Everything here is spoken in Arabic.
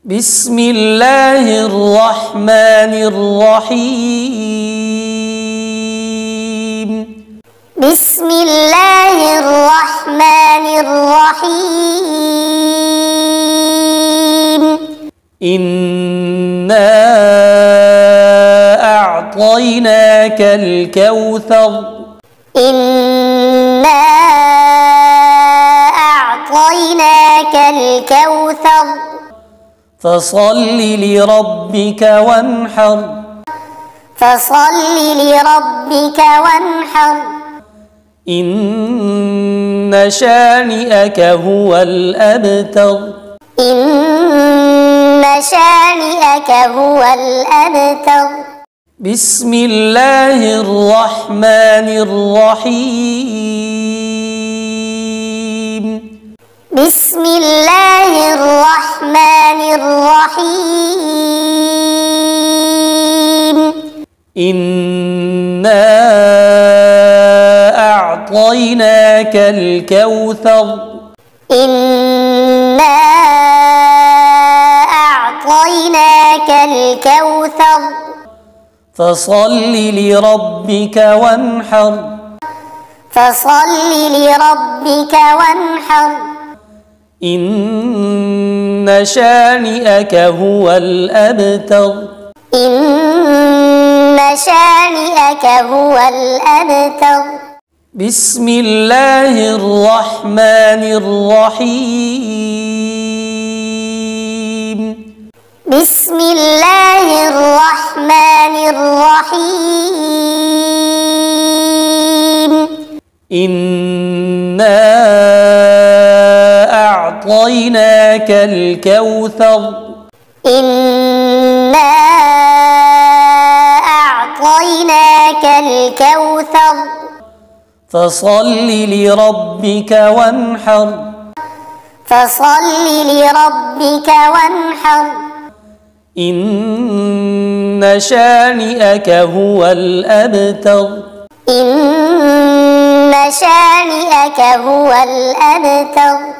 بسم الله الرحمن الرحيم. بسم الله الرحمن الرحيم. إنا أعطيناك الكوثر. إنا أعطيناك الكوثر. فصل لربك وانحر. فصل لربك وانحر. إن شانئك هو الأبتر. إن شانئك هو الأبتر. بسم الله الرحمن الرحيم. بسم الله الرحمن الرحيم. إنا أعطيناك الكوثر. إنا أعطيناك الكوثر. فصل لربك وانحر. فصل لربك وانحر. إن شانئك هو الأبتر. إن شانئك هو الأبتر. بسم الله الرحمن الرحيم. بسم الله الرحمن الرحيم. إنا أعطيناك الكوثر. إنا أعطيناك الكوثر. فصل لربك وانحر. فصل لربك وانحر. إن شانئك هو الأبتر. إن شانئك هو الأبتر.